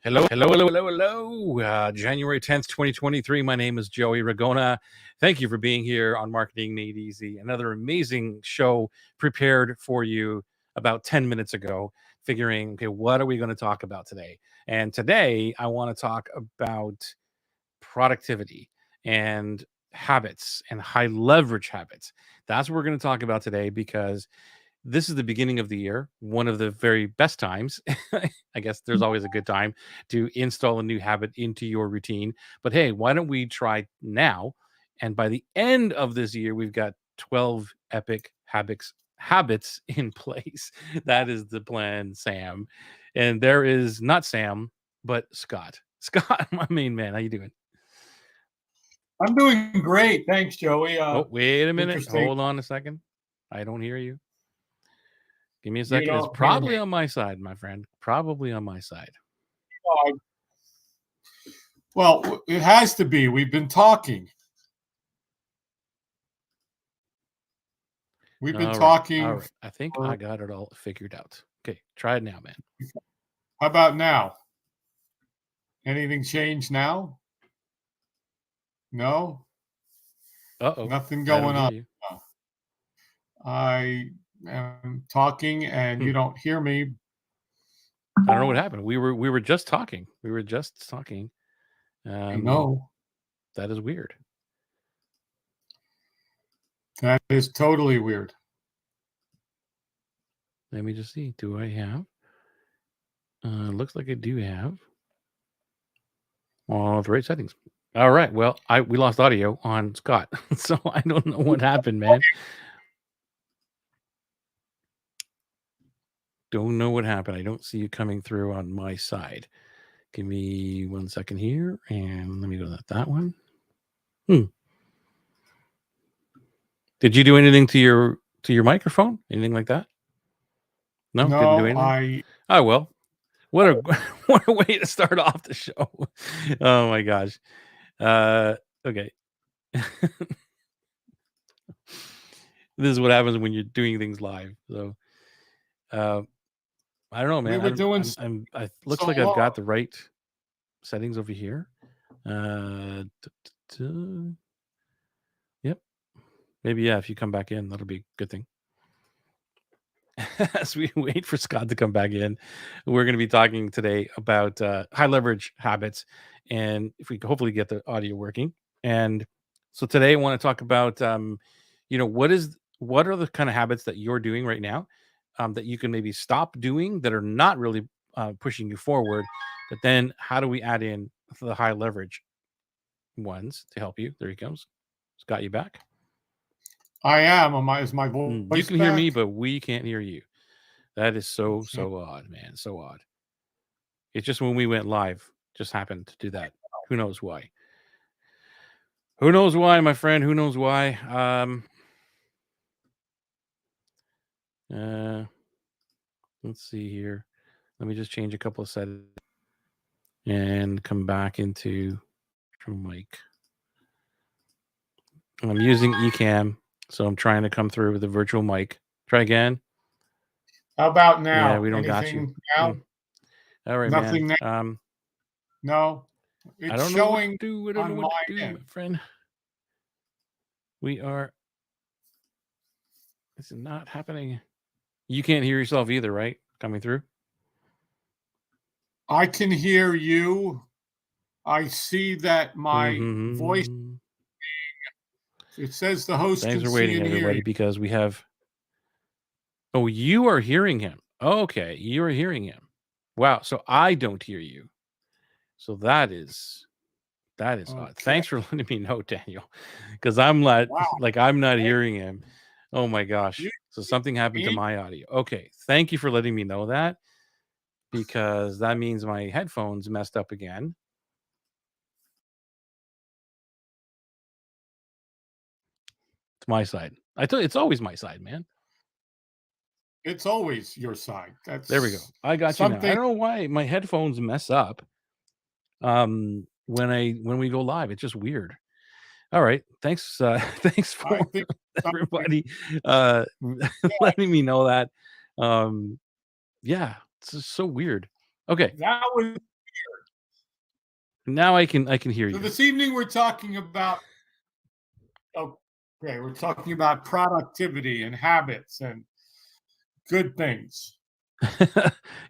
Hello. January 10th, 2023. My name is Joey Ragona. Thank you for being here on Marketing Made Easy. Another amazing show prepared for you about 10 minutes ago, figuring, okay, what are we going to talk about today? And today I want to talk about productivity and habits and high leverage habits. That's what we're going to talk about today because this is the beginning of the year, one of the very best times. I guess there's always a good time to install a new habit into your routine. But hey, why don't we try now? And by the end of this year, we've got 12 epic habits in place. That is the plan, Sam. And there is not Sam, but Scott. Scott, my main man. How you doing? I'm doing great. Thanks, Joey. Oh, wait a minute. interesting. Hold on a second. I don't hear you. Give me a You second. It's don't hear probably me. on my side, my friend. Probably on my side. Well, it has to be. We've been talking. We've been All talking. right. I think I got it all figured out. Okay, try it now, man. How about now? Anything changed now? No? Uh-oh. Nothing I don't going hear on. you. I am talking and you don't hear me. I don't know what happened. We were just talking. No. That is weird. That is totally weird. Let me just see. Do I have? Looks like I do have all the right settings. All right. Well, we lost audio on Scott, so I don't know what happened, man. Don't know what happened. I don't see you coming through on my side. Give me 1 second here, and let me go to that one. Did you do anything to your microphone? Anything like that? No, didn't do anything. Oh well. What a way to start off the show. Oh my gosh. Okay. This is what happens when you're doing things live. So I don't know, man. We were doing. Looks like I've got the right settings over here. Yep. Maybe, yeah, if you come back in, that'll be a good thing. As we wait for Scott to come back in, we're going to be talking today about high leverage habits, and if we can hopefully get the audio working. And so today I want to talk about, what are the kind of habits that you're doing right now that you can maybe stop doing that are not really pushing you forward, but then how do we add in the high leverage ones to help you? There he comes. Scott, you back? I am. Is my voice You can hear me, but we can't hear you. That is so odd, man. So odd. It's just when we went live, just happened to do that. Who knows why? Who knows why, my friend? Who knows why? Let's see here. Let me just change a couple of settings and come back into mic. I'm using Ecamm, so I'm trying to come through with a virtual mic. Try again. How about now? Yeah, we don't got you. Now? All right, nothing man. Now? No. It's I don't showing know what to do. I don't know what to do, my friend. We are. This is not happening. You can't hear yourself either, right? Coming through. I can hear you. I see that my voice. It says the host. Thanks for waiting, everybody, because we have. Oh, you are hearing him. Okay, you are hearing him. Wow. So I don't hear you. So that is odd. Thanks for letting me know, Daniel, because I'm not I'm not hearing him. Oh my gosh. So something happened to my audio. Okay. Thank you for letting me know that, because that means my headphones messed up again. It's my side. I tell you, it's always my side, man. It's always your side. There we go. I got you now. I don't know why my headphones mess up when we go live. It's just weird. All right. Thanks. Thanks for everybody letting me know that. Yeah, it's just so weird. Okay. That was weird. Now I can hear So you. this evening we're talking about, okay, we're talking about productivity and habits and good things.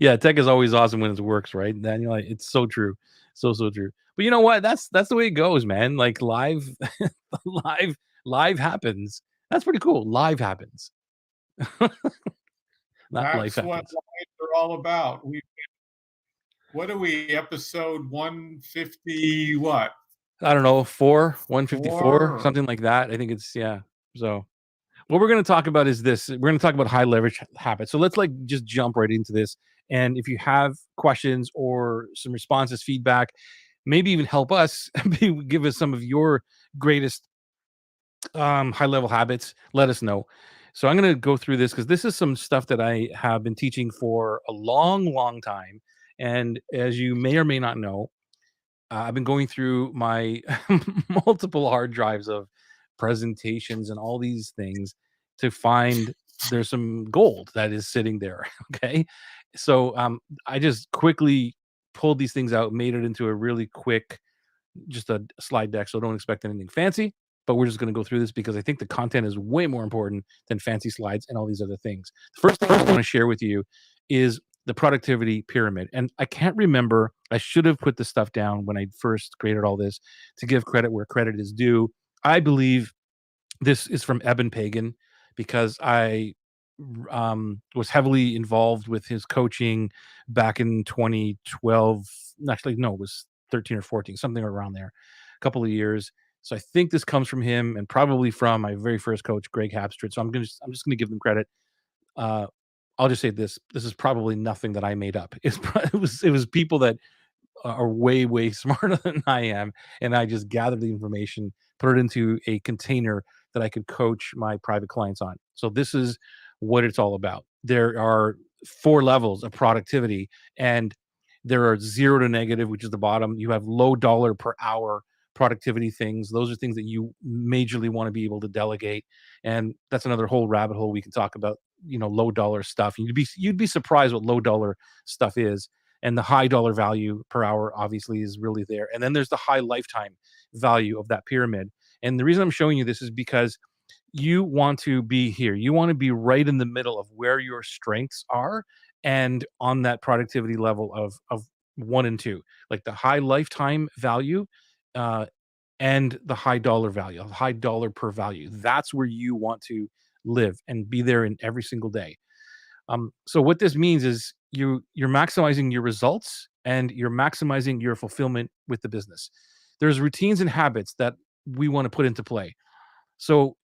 Yeah, tech is always awesome when it works, right, Daniel? It's so true. So true. But you know what? That's the way it goes, man. Like live live live happens. That's pretty cool. Live happens. Not life That's what happens. lives are all about. What are we, episode 150, what? I don't know, 154, Four? something like that. I think it's yeah. So what we're going to talk about is this. We're going to talk about high leverage habits. So let's like just jump right into this. And if you have questions or some responses, feedback, maybe even help us, give us some of your greatest high level habits, let us know. So I'm going to go through this because this is some stuff that I have been teaching for a long time. And as you may or may not know, I've been going through my multiple hard drives of presentations and all these things to find there's some gold that is sitting there. Okay. So I just quickly pulled these things out, made it into a really quick, just a slide deck. So don't expect anything fancy, but we're just going to go through this because I think the content is way more important than fancy slides and all these other things. The first thing I want to share with you is the productivity pyramid. And I can't remember, I should have put this stuff down when I first created all this to give credit where credit is due. I believe this is from Eben Pagan because I was heavily involved with his coaching back in 2012. Actually, no, it was 13 or 14, something around there, a couple of years. So I think this comes from him and probably from my very first coach, Greg Hapstrid. So I'm just gonna give them credit. Uh, I'll just say this: this is probably nothing that I made up. It was people that are way smarter than I am, and I just gathered the information, put it into a container that I could coach my private clients on. So this is what it's all about. There are 4 levels of productivity, and there are 0 to negative, which is the bottom. You have low dollar per hour productivity things. Those are things that you majorly want to be able to delegate, and that's another whole rabbit hole we can talk about, low dollar stuff. You'd be surprised what low dollar stuff is, and the high dollar value per hour obviously is really there. And then there's the high lifetime value of that pyramid. And the reason I'm showing you this is because you want to be here. You want to be right in the middle of where your strengths are and on that productivity level of 1 and 2, like the high lifetime value uh, and the high dollar value, high dollar per value. That's where you want to live and be there in every single day. So what this means is you're maximizing your results and you're maximizing your fulfillment with the business. There's routines and habits that we want to put into play. So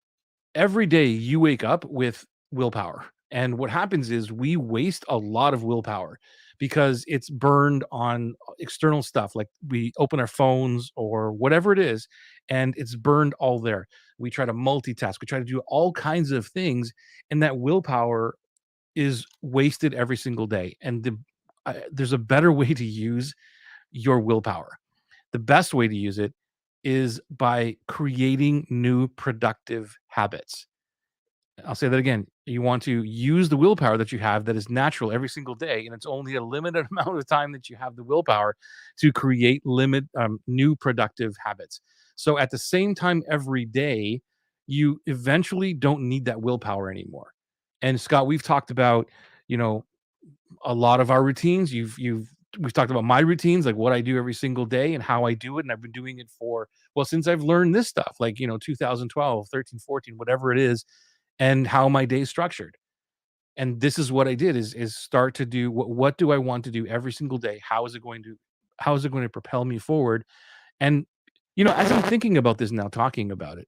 every day you wake up with willpower. And what happens is we waste a lot of willpower because it's burned on external stuff. Like we open our phones or whatever it is, and it's burned all there. We try to multitask, we try to do all kinds of things, and that willpower is wasted every single day. And there's a better way to use your willpower. The best way to use it is by creating new productive habits. I'll say that again. You want to use the willpower that you have that is natural every single day, and it's only a limited amount of time that you have the willpower to create new productive habits. So at the same time every day, you eventually don't need that willpower anymore. And Scott, we've talked about, you know, a lot of our routines. We've talked about my routines, like what I do every single day and how I do it. And I've been doing it for, well, since I've learned this stuff, like, 2012, 13, 14, whatever it is, and how my day is structured. And this is what I did is start to do what do I want to do every single day? How is it going to propel me forward? And as I'm thinking about this now, talking about it,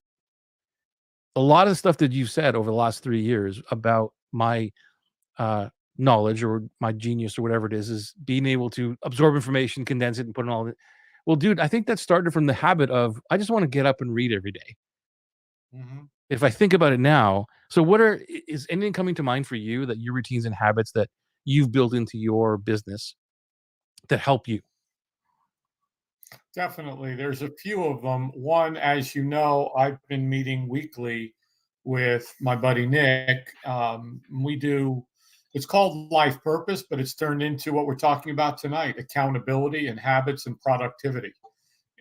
a lot of stuff that you've said over the last 3 years about my uh, knowledge or my genius or whatever it is being able to absorb information, condense it, and put it all. Well, dude, I think that started from the habit of I just want to get up and read every day. Mhm. If I think about it now, so is anything coming to mind for you that your routines and habits that you've built into your business that help you? Definitely. There's a few of them. One, as you know, I've been meeting weekly with my buddy Nick. It's called Life Purpose, but it's turned into what we're talking about tonight: accountability and habits and productivity.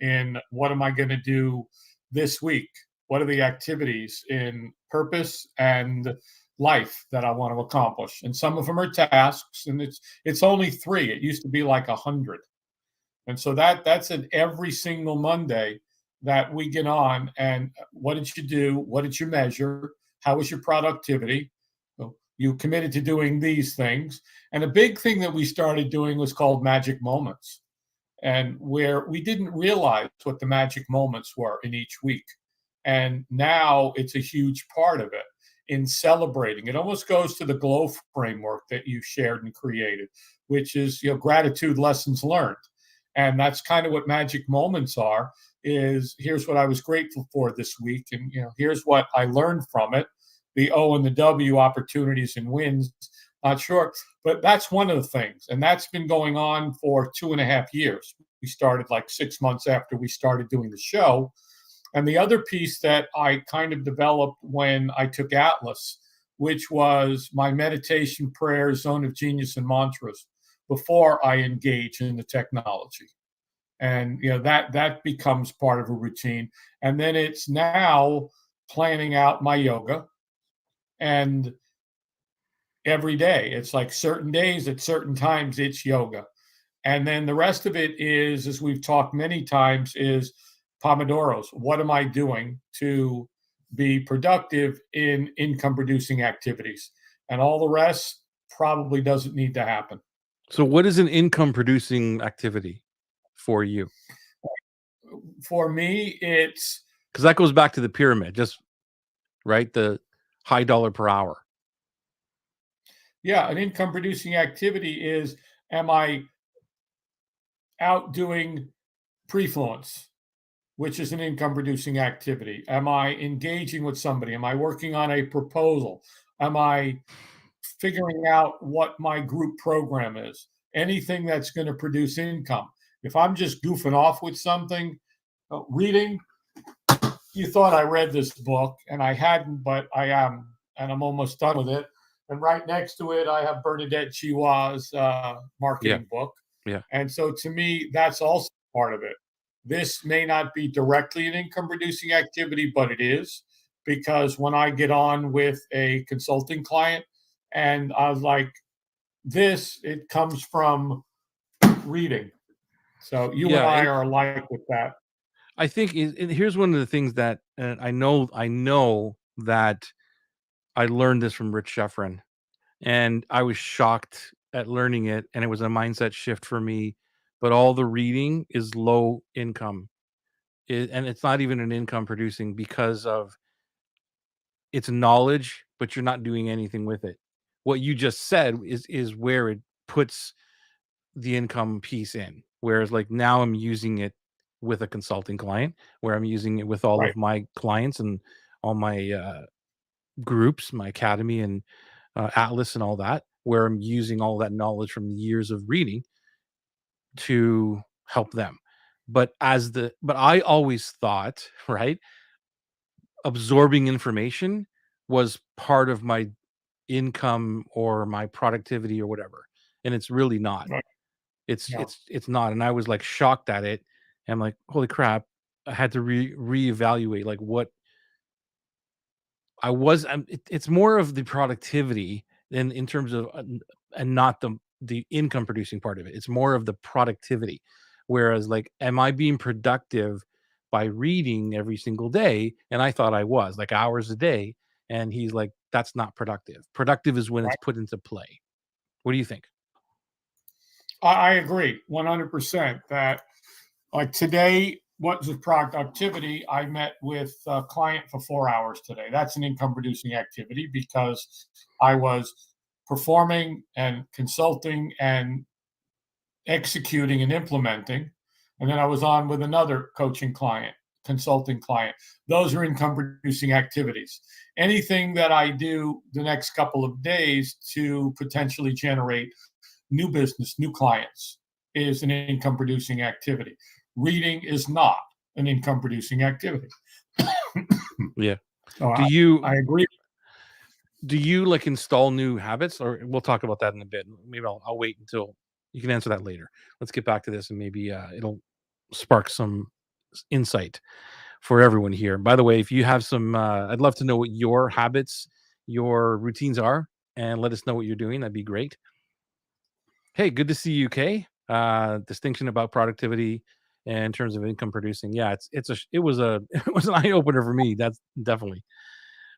in what am I going to do this week? What are the activities in purpose and life that I want to accomplish? And some of them are tasks, and it's only 3. It used to be like 100. And so that's an every single Monday that we get on. And what did you do? What did you measure? How was your productivity? So you committed to doing these things. And a big thing that we started doing was called magic moments, and where we didn't realize what the magic moments were in each week. And now it's a huge part of it in celebrating. It almost goes to the GLOW framework that you shared and created, which is, gratitude lessons learned. And that's kind of what magic moments are, is here's what I was grateful for this week. And, here's what I learned from it. The O and the W, opportunities and wins, not sure. But that's one of the things. And that's been going on for 2.5 years. We started like 6 months after we started doing the show. And the other piece that I kind of developed when I took Atlas, which was my meditation, prayer, zone of genius, and mantras before I engage in the technology. And that becomes part of a routine. And then it's now planning out my yoga. And every day, it's like certain days at certain times, it's yoga. And then the rest of it is, as we've talked many times, is Pomodoros. What am I doing to be productive in income producing activities? And all the rest probably doesn't need to happen. So what is an income producing activity for you? For me, it's, because that goes back to the pyramid, just right, the high dollar per hour. Yeah, an income producing activity is, am I out doing prefluence, which is an income producing activity? Am I engaging with somebody? Am I working on a proposal? Am I figuring out what my group program is? Anything that's going to produce income. If I'm just goofing off with something, reading, you thought I read this book, and I hadn't, but I am, and I'm almost done with it. And right next to it, I have Bernadette Chiwa's marketing book. Yeah. And so to me, that's also part of it. This may not be directly an income producing activity, but it is, because when I get on with a consulting client and I was like, it comes from reading. So you and I are alike with that. I think and here's one of the things that I know that I learned this from Rich Sheffrin, and I was shocked at learning it, and it was a mindset shift for me. But all the reading is low income, and it's not even an income producing, because of it's knowledge, but you're not doing anything with it. What you just said is where it puts the income piece in. Whereas like now I'm using it with a consulting client, where I'm using it with all Right. of my clients and all my groups, my academy and Atlas and all that, where I'm using all that knowledge from the years of reading to help them. But I always thought, right, absorbing information was part of my income or my productivity or whatever. And it's really not. Right. It's No. it's not. And I was like shocked at it. And I'm like, holy crap. I had to reevaluate like what I was. It's more of the productivity than in terms of and not the income producing part of it. It's more of the productivity. Whereas like, am I being productive by reading every single day? And I thought I was like hours a day. And he's like, that's not productive. Productive is when it's put into play. What do you think? I agree 100% that, like today, what was productivity? I met with a client for 4 hours today. That's an income producing activity, because I was performing and consulting and executing and implementing. And then I was on with another coaching client, consulting client. Those are income producing activities. Anything that I do the next couple of days to potentially generate new business, new clients, is an income producing activity. Reading is not an income producing activity. Yeah. So I agree. do you like install new habits, or we'll talk about that in a bit. Maybe I'll wait until you can answer that later. Let's get back to this, and maybe it'll spark some insight for everyone here. By the way, if you have some, I'd love to know what your habits, your routines are, and let us know what you're doing. That'd be great. Hey, good to see you, Kay. Distinction about productivity in terms of income producing. Yeah, it was a it was an eye opener for me. That's definitely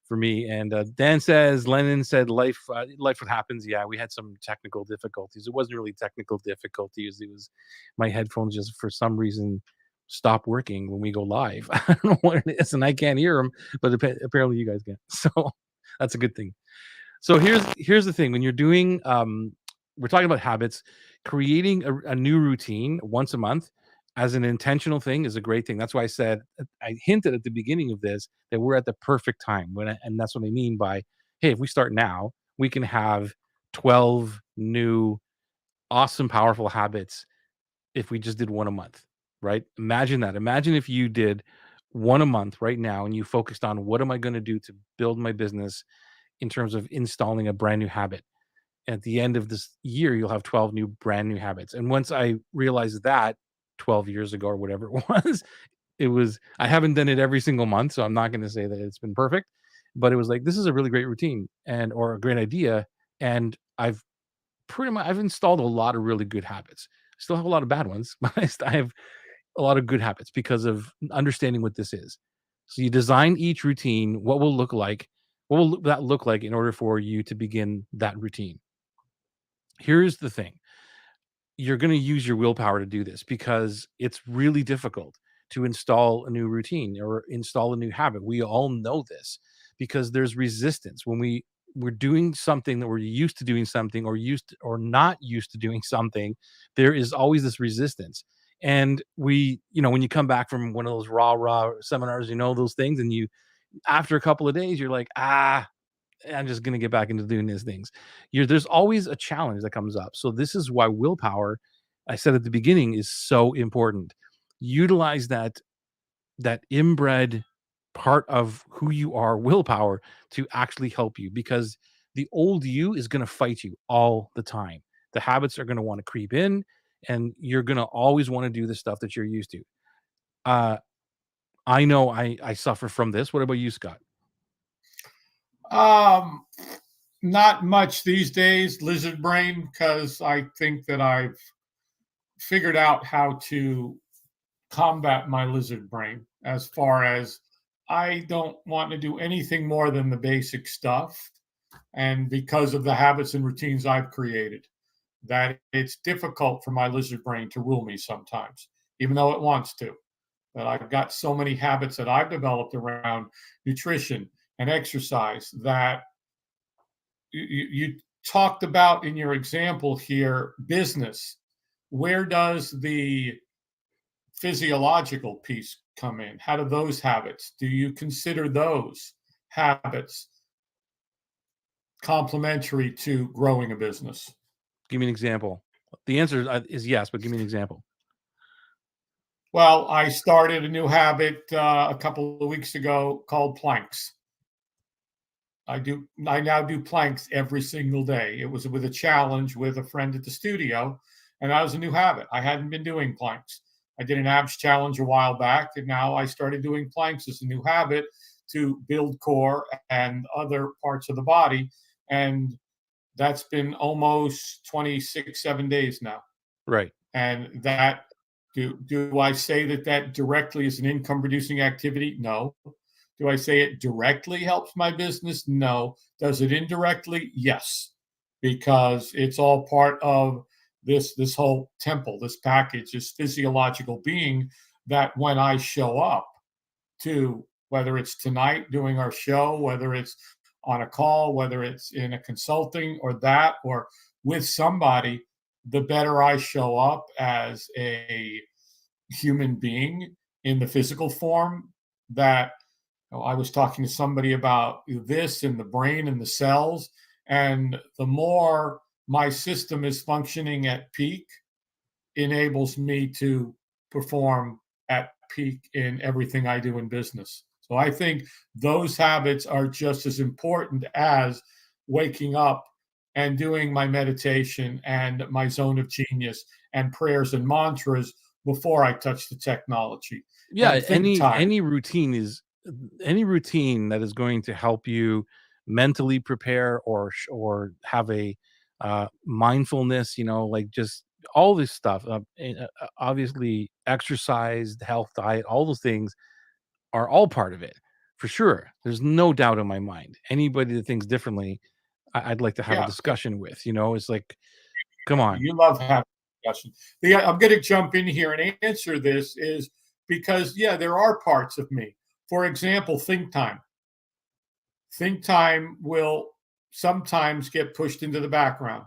for me. And Dan says, Lennon said, life what happens. Yeah, we had some technical difficulties. It wasn't really technical difficulties. It was my headphones just for some reason stop working when we go live. I don't know what it is, and I can't hear them, but apparently you guys can. So that's a good thing. So here's the thing: when you're doing, we're talking about habits. Creating a new routine once a month as an intentional thing is a great thing. That's why I said I hinted at the beginning of this that we're at the perfect time and that's what I mean by, hey, if we start now, we can have 12 new awesome, powerful habits if we just did one a month, right? Imagine that. Imagine if you did one a month right now and you focused on what am I going to do to build my business in terms of installing a brand new habit. At the end of this year, you'll have 12 new brand new habits. And once I realized that 12 years ago or whatever it was I haven't done it every single month, so I'm not going to say that it's been perfect, but it was like this is a really great routine and or a great idea, and I've installed a lot of really good habits. Still have a lot of bad ones, but I have a lot of good habits because of understanding what this is. So you design each routine, what will that look like in order for you to begin that routine? Here's the thing. You're going to use your willpower to do this because it's really difficult to install a new routine or install a new habit. We all know this because there's resistance when we're doing something that we're used to doing something or or not used to doing something. There is always this resistance. And when you come back from one of those raw seminars, those things, and after a couple of days, you're like, I'm just going to get back into doing these things. There's always a challenge that comes up. So this is why willpower, I said at the beginning, is so important. Utilize that inbred part of who you are, willpower, to actually help you because the old you is going to fight you all the time. The habits are going to want to creep in, and you're going to always want to do the stuff that you're used to. Uh, I know I suffer from this. What about you, Scott? Um, Not much these days, lizard brain, because I think that I've figured out how to combat my lizard brain as far as I don't want to do anything more than the basic stuff. And because of the habits and routines I've created, that it's difficult for my lizard brain to rule me sometimes, even though it wants to. But I've got so many habits that I've developed around nutrition and exercise that you talked about in your example here business. Where does the physiological piece come in? How do those habits, do you consider those habits complementary to growing a business? Give me an example. The answer is yes, but give me an example. Well, I started a new habit a couple of weeks ago called planks. I now do planks every single day. It was with a challenge with a friend at the studio, and that was a new habit. I hadn't been doing planks. I did an abs challenge a while back, and now I started doing planks as a new habit to build core and other parts of the body. And that's been almost 26, 7 days now. Right. And that, do I say that that directly is an income producing activity? No. Do I say it directly helps my business? No. Does it indirectly? Yes, because it's all part of this whole temple, this package, this physiological being that when I show up to, whether it's tonight doing our show, whether it's on a call, whether it's in a consulting or that, or with somebody, the better I show up as a human being in the physical form. That I was talking to somebody about this and the brain and the cells, and the more my system is functioning at peak, enables me to perform at peak in everything I do in business. So I think those habits are just as important as waking up and doing my meditation and my zone of genius and prayers and mantras before I touch the technology. Yeah, And think time. any routine that is going to help you mentally prepare or have a mindfulness, like just all this stuff. Obviously, exercise, health, diet, all those things are all part of it for sure. There's no doubt in my mind. Anybody that thinks differently, I'd like to have a Yeah, discussion with. It's like, come on. you love having discussion. I'm going to jump in here and answer this is because, yeah, there are parts of me. For example, think time. Think time will sometimes get pushed into the background.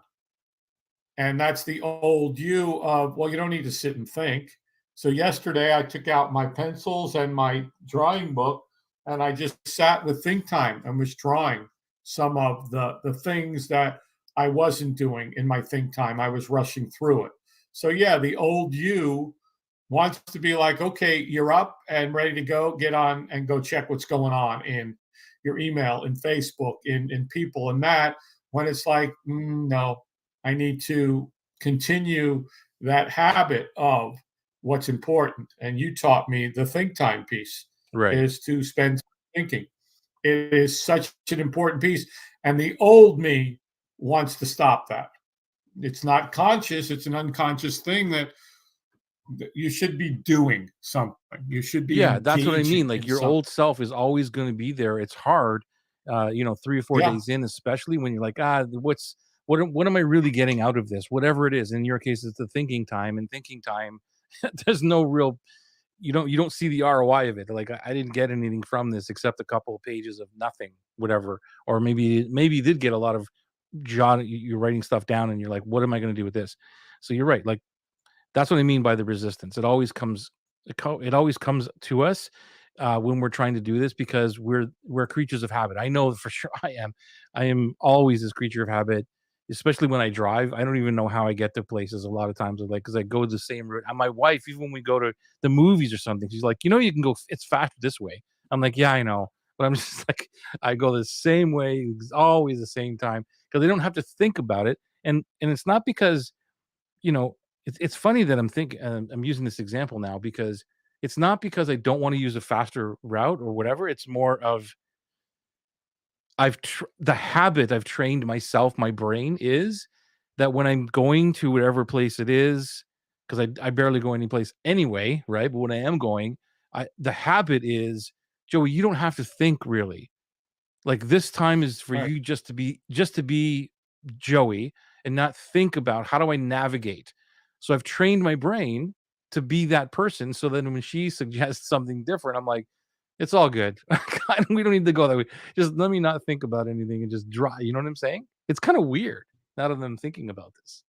And that's the old you of, well, you don't need to sit and think. So yesterday I took out my pencils and my drawing book and I just sat with think time and was drawing some of the things that I wasn't doing in my think time. I was rushing through it. So yeah, the old you wants to be like, okay, you're up and ready to go, get on and go check what's going on in your email, in Facebook, in people and that, when it's like, no, I need to continue that habit of what's important. And you taught me the think time piece Right. is to spend time thinking. It is such an important piece. And the old me wants to stop that. It's not conscious, it's an unconscious thing that you should be doing something. You should be Yeah, that's what I mean. engaging Like in your something. old self is always going to be there. It's hard, 3 or 4 Yeah, days in, especially when you're like, what am I really getting out of this? Whatever it is. In your case, it's the thinking time, and thinking time, there's no real, you don't see the ROI of it. Like I didn't get anything from this except a couple of pages of nothing, whatever. Or maybe you did get a lot of you're writing stuff down, and you're like, what am I going to do with this? So you're right. Like that's what I mean by the resistance. It always comes to us when we're trying to do this because we're creatures of habit. I know for sure I am. I am always this creature of habit, especially when I drive. I don't even know how I get to places a lot of times, like because I go the same route. And my wife, even when we go to the movies or something, she's like, you can go. It's faster this way. I'm like, yeah, I know, but I'm just like, I go the same way, it's always the same time because I don't have to think about it, and it's not because you know, it's funny that I'm using this example now because it's not because I don't want to use a faster route or whatever. It's more of the habit I've trained myself, my brain is that when I'm going to whatever place it is, because I barely go any place anyway, right? But when I am going, the habit is, Joey, you don't have to think really. Like this time is for right. you just to be Joey and not think about how do I navigate. So I've trained my brain to be that person so then when she suggests something different, I'm like, it's all good. We don't need to go that way. Just let me not think about anything and just draw. You know what I'm saying? It's kind of weird now that I'm thinking about this.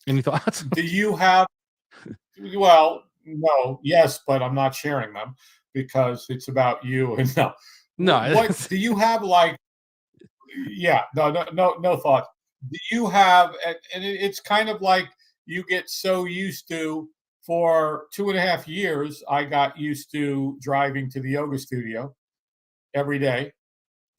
Any thoughts? Do you have, well, no, yes, but I'm not sharing them because it's about you. And no, No. what do you have like, yeah, no thought. Do you have, and it's kind of like you get so used to, for 2.5 years, I got used to driving to the yoga studio every day.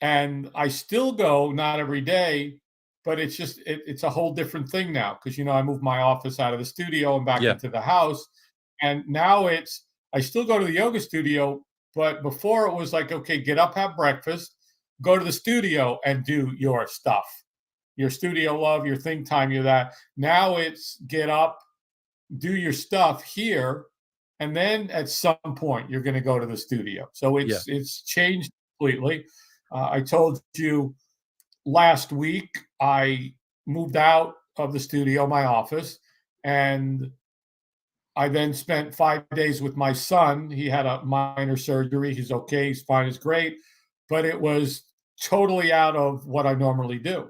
And I still go, not every day, but it's just, it's a whole different thing now because, I moved my office out of the studio and back Yeah. into the house. And now I still go to the yoga studio, but before it was like, okay, get up, have breakfast, go to the studio and do your stuff, your studio love, your think time, your that. Now it's get up, do your stuff here, and then at some point you're going to go to the studio. So Yeah. it's changed completely. I told you last week I moved out of the studio, my office, and I then spent 5 days with my son. He had a minor surgery. He's okay. He's fine. He's great. But it was totally out of what I normally do.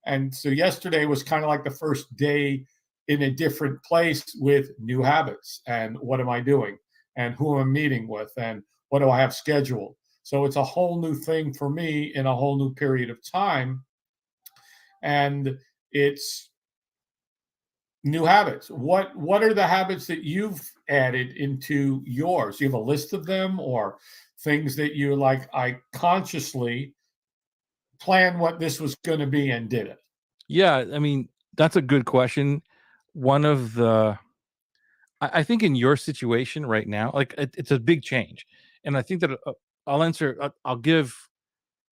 And so yesterday was kind of like the first day in a different place with new habits and what am I doing and who am I meeting with and what do I have scheduled. So it's a whole new thing for me in a whole new period of time. And it's new habits. What are the habits that you've added into yours? You have a list of them or things that you like, I consciously planned what this was going to be and did it. Yeah. I mean, that's a good question. One of the I think in your situation right now, like it's a big change, and I think that I'll answer. I'll give.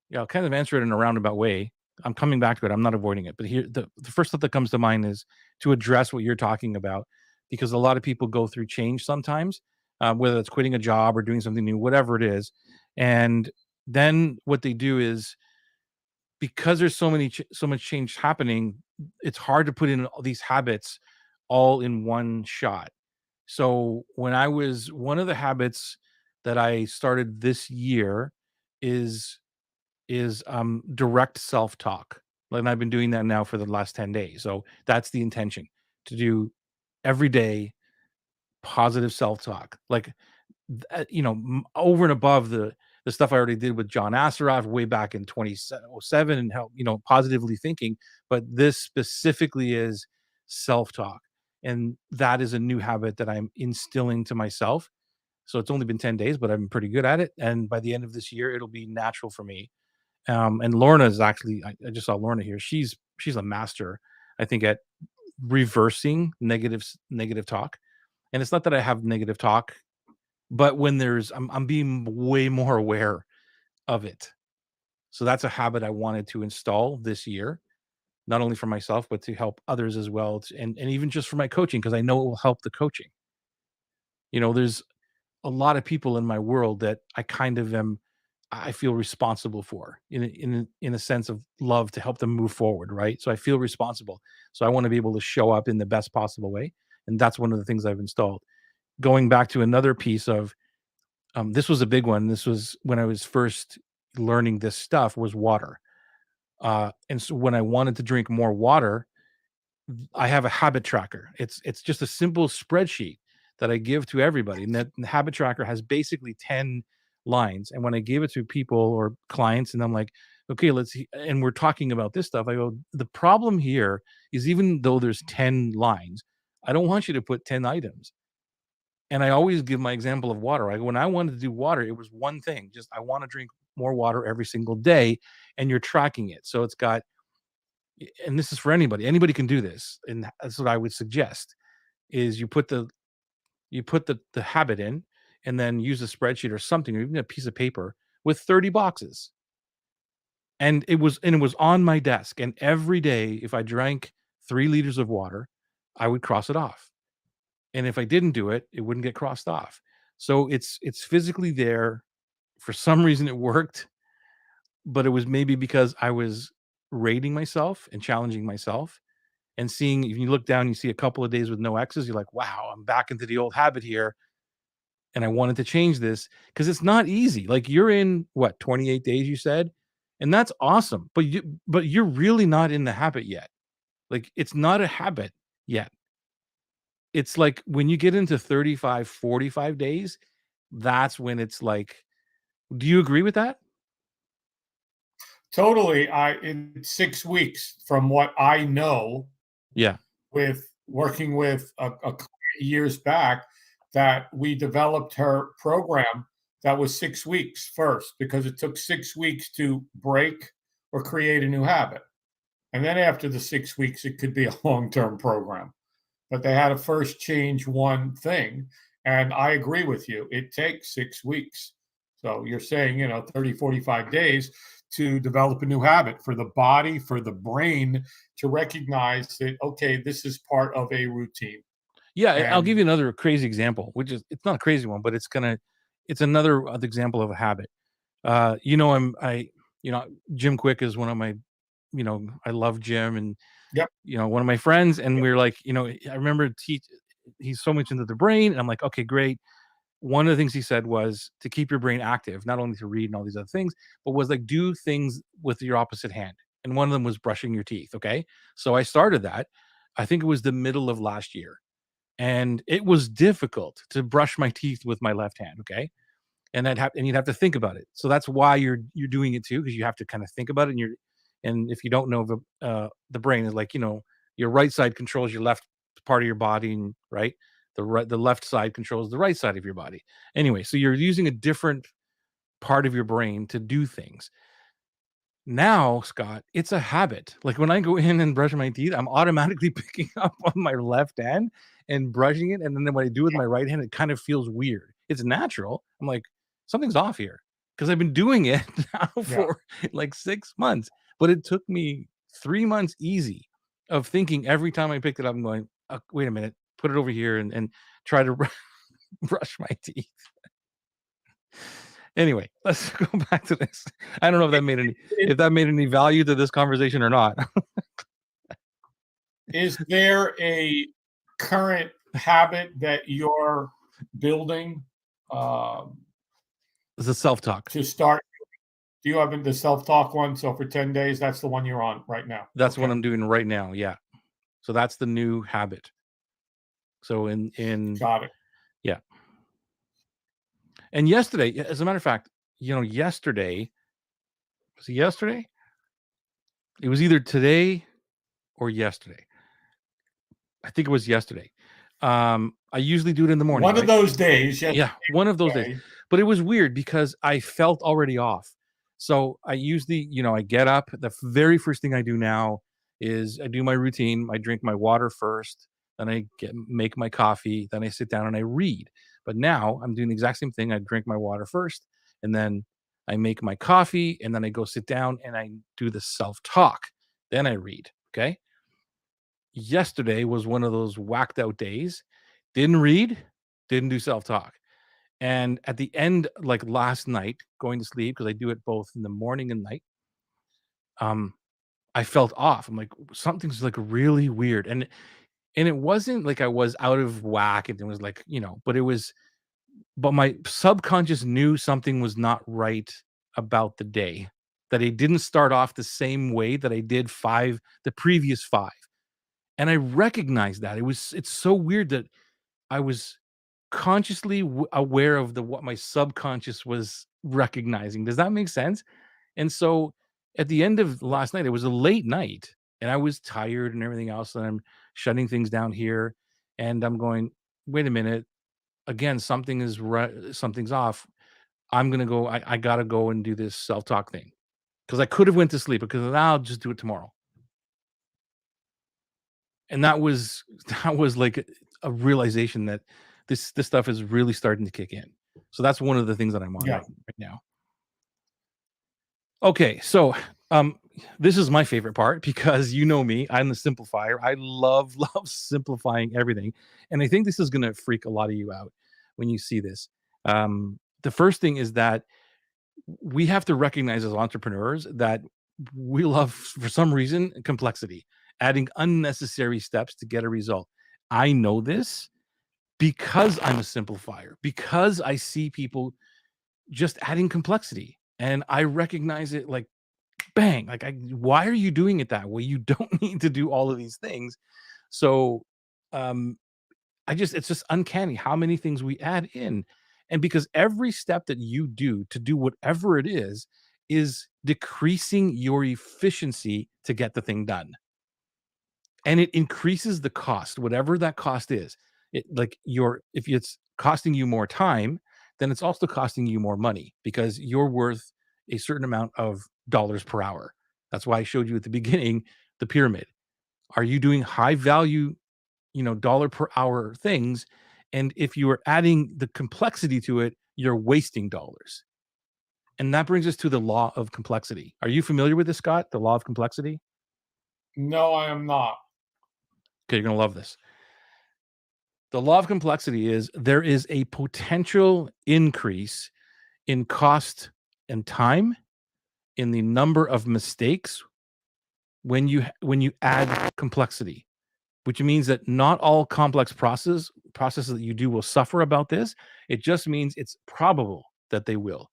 Yeah, I'll kind of answer it in a roundabout way. I'm coming back to it. I'm not avoiding it. But here, the first thought that comes to mind is to address what you're talking about, because a lot of people go through change sometimes, whether it's quitting a job or doing something new, whatever it is, and then what they do is because there's so much change happening, it's hard to put in all these habits all in one shot. So when I was one of the habits that I started this year is direct self-talk. Like, and I've been doing that now for the last 10 days. So that's the intention, to do every day positive self-talk. Like, over and above the stuff I already did with John Assaraf way back in 2007 and help, positively thinking, but this specifically is self-talk. And that is a new habit that I'm instilling to myself. So it's only been 10 days, but I'm pretty good at it. And by the end of this year, it'll be natural for me. And Lorna is actually, I just saw Lorna here. She's a master, I think, at reversing negative talk. And it's not that I have negative talk, but when I'm being way more aware of it. So that's a habit I wanted to install this year, not only for myself, but to help others as well. And even just for my coaching, because I know it will help the coaching. There's a lot of people in my world that I feel responsible for in a sense of love to help them move forward, right? So I feel responsible. So I want to be able to show up in the best possible way. And that's one of the things I've installed. Going back to another piece of this was a big one. This was when I was first learning this stuff, was water. And so when I wanted to drink more water, I have a habit tracker. It's just a simple spreadsheet that I give to everybody, and that the habit tracker has basically 10 lines. And when I give it to people or clients, and I'm like, okay, let's see, and we're talking about this stuff, I go, the problem here is even though there's 10 lines, I don't want you to put 10 items. And I always give my example of water. When I wanted to do water, it was one thing, just I want to drink more water every single day, and you're tracking it. So it's got, and this is for anybody. Anybody can do this, and that's what I would suggest: is you put the habit in, and then use a spreadsheet or something, or even a piece of paper with 30 boxes. And it was on my desk. And every day, if I drank 3 liters of water, I would cross it off. And if I didn't do it, it wouldn't get crossed off. So it's physically there. For some reason, it worked, but it was maybe because I was rating myself and challenging myself and seeing. If you look down, you see a couple of days with no X's, you're like, wow, I'm back into the old habit here. And I wanted to change this because it's not easy. Like, you're in what, 28 days, you said, and that's awesome. But you're really not in the habit yet. Like, it's not a habit yet. It's like when you get into 35, 45 days, that's when it's like, do you agree with that? Totally. In 6 weeks, from what I know, Yeah. with working with a client years back, that we developed her program that was 6 weeks first, because it took 6 weeks to break or create a new habit. And then after the 6 weeks, it could be a long term program. But they had to first change one thing. And I agree with you. It takes 6 weeks. So you're saying, 30, 45 days to develop a new habit for the body, for the brain to recognize that, okay, this is part of a routine. Yeah, I'll give And you another crazy example, which is, it's not a crazy one, but it's another example of a habit. Jim Quick is one of my, I love Jim, and yep, one of my friends, and yep. we're like, I remember he's so much into the brain, and I'm like, okay, great. One of the things he said was to keep your brain active, not only to read and all these other things, but was like, do things with your opposite hand. And one of them was brushing your teeth. Okay. So I started that. I think it was the middle of last year. And it was difficult to brush my teeth with my left hand. Okay. And you'd have to think about it. So that's why you're doing it too, because you have to kind of think about it. And if you don't know, the brain is like, your right side controls your left part of your body, and right, the left side controls the right side of your body. Anyway, so you're using a different part of your brain to do things. Now, Scott, it's a habit. Like when I go in and brush my teeth, I'm automatically picking up on my left hand and brushing it. And then when I do with my right hand, it kind of feels weird. It's natural. I'm like, something's off here because I've been doing it now Yeah. for like 6 months. But it took me 3 months easy of thinking every time I picked it up, I'm going, wait a minute, put it over here and try to brush my teeth. Anyway, let's go back to this. I don't know if that made any value to this conversation or not. Is there a current habit that you're building It's a self-talk. to start? Do you have the self-talk one? So for 10 days, that's the one you're on right now. That's what Okay. I'm doing right now. Yeah. So that's the new habit. So in Got it. yeah. And yesterday, as a matter of fact, yesterday, was it yesterday? It was either today or yesterday. I think it was yesterday. I usually do it in the morning, One of right? those days, Yeah, one of those days. yesterday. But it was weird because I felt already off. So I usually, I get up. The very first thing I do now is I do my routine. I drink my water first, then I make my coffee, then I sit down and I read. But now I'm doing the exact same thing. I drink my water first, and then I make my coffee, and then I go sit down and I do the self-talk. Then I read. Okay. Yesterday was one of those whacked out days. Didn't read, didn't do self-talk. And at the end, like last night, going to sleep, because I do it both in the morning and night, um, I felt off. I'm like, something's like really weird. And it wasn't like I was out of whack. And it was like, but my subconscious knew something was not right about the day. That I didn't start off the same way that I did the previous five. And I recognized that. It's so weird that I was consciously aware of what my subconscious was recognizing. Does that make sense? And so at the end of last night, it was a late night and I was tired and everything else. And I'm shutting things down here and I'm going, wait a minute. Again, something's off. I'm going to go. I got to go and do this self-talk thing because I could have went to sleep because I'll just do it tomorrow. And that was that was like a realization that this stuff is really starting to kick in. So that's one of the things that I'm on Yeah. right now. Okay, so this is my favorite part because you know me, I'm the simplifier. I love love simplifying everything, and I think this is going to freak a lot of you out when you see this. The first thing is that we have to recognize as entrepreneurs that we love, for some reason, complexity, adding unnecessary steps to get a result. I know this because I'm a simplifier, because I see people just adding complexity and I recognize it like bang, like why are you doing it that way? You don't need to do all of these things. So um it's just uncanny how many things we add in. And because every step that you do to do whatever it is decreasing your efficiency to get the thing done. And it increases the cost, whatever that cost is. It like your if it's costing you more time, then it's also costing you more money because you're worth a certain amount of dollars per hour. That's why I showed you at the beginning the pyramid. Are you doing high value, dollar per hour things? And if you are adding the complexity to it, you're wasting dollars. And that brings us to the law of complexity. Are you familiar with this, Scott? The law of complexity? No, I am not. Okay, you're going to love this. The law of complexity is there is a potential increase in cost and time in the number of mistakes when you add complexity, which means that not all complex processes that you do will suffer about this. It just means it's probable that they will.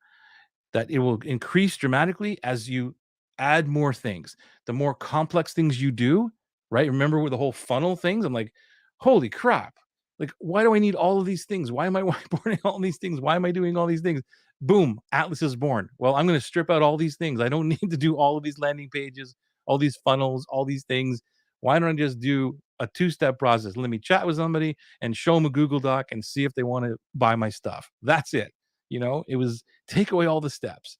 That it will increase dramatically as you add more things. The more complex things you do, right? Remember with the whole funnel things? I'm like, holy crap. Like, why do I need all of these things? Why am I whiteboarding all these things? Why am I doing all these things? Boom, Atlas is born. Well, I'm going to strip out all these things. I don't need to do all of these landing pages, all these funnels, all these things. Why don't I just do a two-step process? Let me chat with somebody and show them a Google Doc and see if they want to buy my stuff. That's it. It was take away all the steps.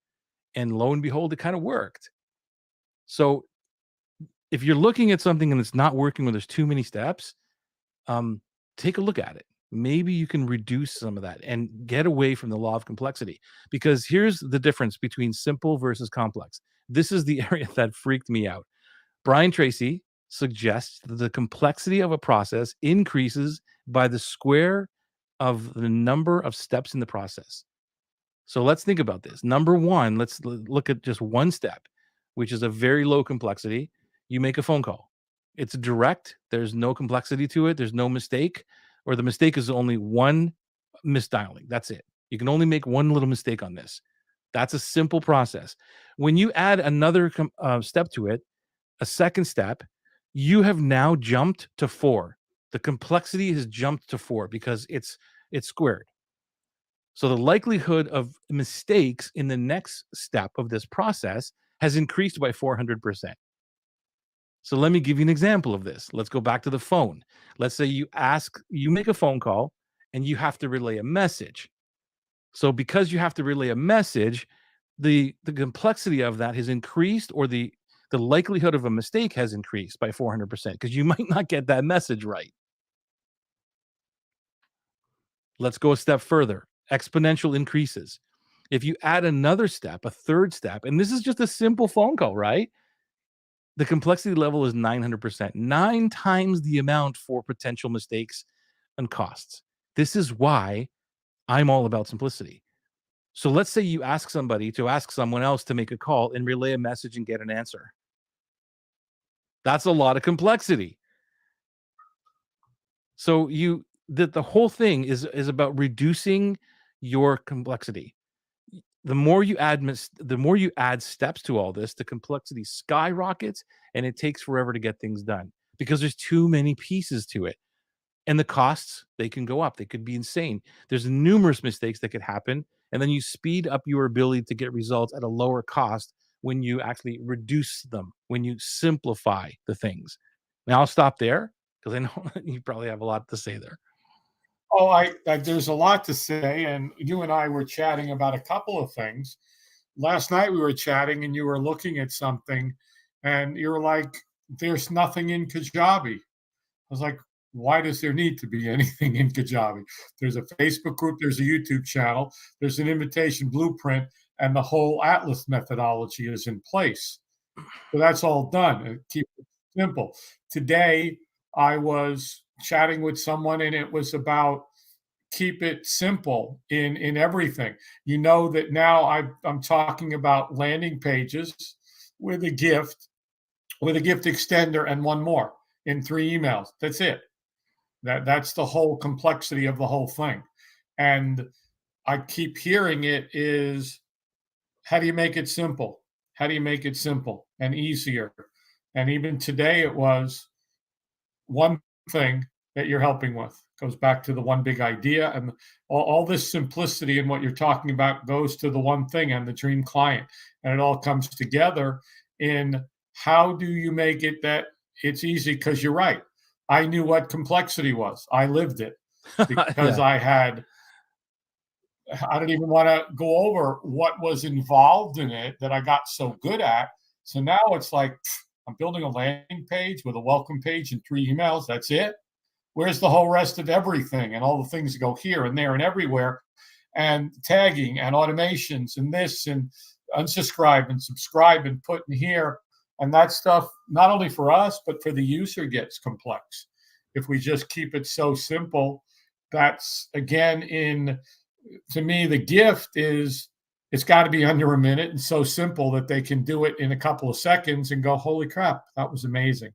And lo and behold, it kind of worked. So if you're looking at something and it's not working or there's too many steps, take a look at it. Maybe you can reduce some of that and get away from the law of complexity. Because here's the difference between simple versus complex. This is the area that freaked me out. Brian Tracy suggests that the complexity of a process increases by the square of the number of steps in the process. So let's think about this. Number one, let's look at just one step, which is a very low complexity. You make a phone call. It's direct. There's no complexity to it. There's no mistake, or the mistake is only one misdialing. That's it. You can only make one little mistake on this. That's a simple process. When you add another step to it, a second step, you have now jumped to 4. The complexity has jumped to 4 because it's squared. So the likelihood of mistakes in the next step of this process has increased by 400%. So let me give you an example of this. Let's go back to the phone. Let's say you make a phone call and you have to relay a message. So because you have to relay a message, the complexity of that has increased, or the likelihood of a mistake has increased by 400% because you might not get that message right. Let's go a step further. Exponential increases. If you add another step, a third step, and this is just a simple phone call, right? The complexity level is 900%, 9 times the amount for potential mistakes and costs. This is why I'm all about simplicity. So let's say you ask somebody to ask someone else to make a call and relay a message and get an answer. That's a lot of complexity. So the whole thing is about reducing your complexity. The more you add steps to all this, the complexity skyrockets, and it takes forever to get things done because there's too many pieces to it. And the costs, they can go up. They could be insane. There's numerous mistakes that could happen, and then you speed up your ability to get results at a lower cost when you actually reduce them, when you simplify the things. Now I'll stop there because I know you probably have a lot to say there. Oh, there's a lot to say, and you and I were chatting about a couple of things. Last night we were chatting, and you were looking at something, and you were like, "There's nothing in Kajabi." I was like, "Why does there need to be anything in Kajabi?" There's a Facebook group, there's a YouTube channel, there's an invitation blueprint, and the whole Atlas methodology is in place. So that's all done. Keep it simple. Today, I was chatting with someone, and it was about keep it simple in everything. You know that now I'm talking about landing pages with a gift, extender, and one more in 3 emails. That's it. That's the whole complexity of the whole thing. And I keep hearing it is, how do you make it simple? How do you make it simple and easier? And even today, it was one thing that you're helping with. Goes back to the one big idea, and all this simplicity in what you're talking about goes to the one thing and the dream client. And it all comes together in how do you make it that it's easy? Because you're right. I knew what complexity was. I lived it because Yeah. I don't even want to go over what was involved in it that I got so good at. So now it's like, I'm building a landing page with a welcome page and 3 emails. That's it. Where's the whole rest of everything and all the things that go here and there and everywhere, and tagging and automations and this and unsubscribe and subscribe and put in here. And that stuff, not only for us, but for the user, gets complex. If we just keep it so simple, that's again to me, the gift is it's got to be under a minute and so simple that they can do it in a couple of seconds and go, holy crap, that was amazing.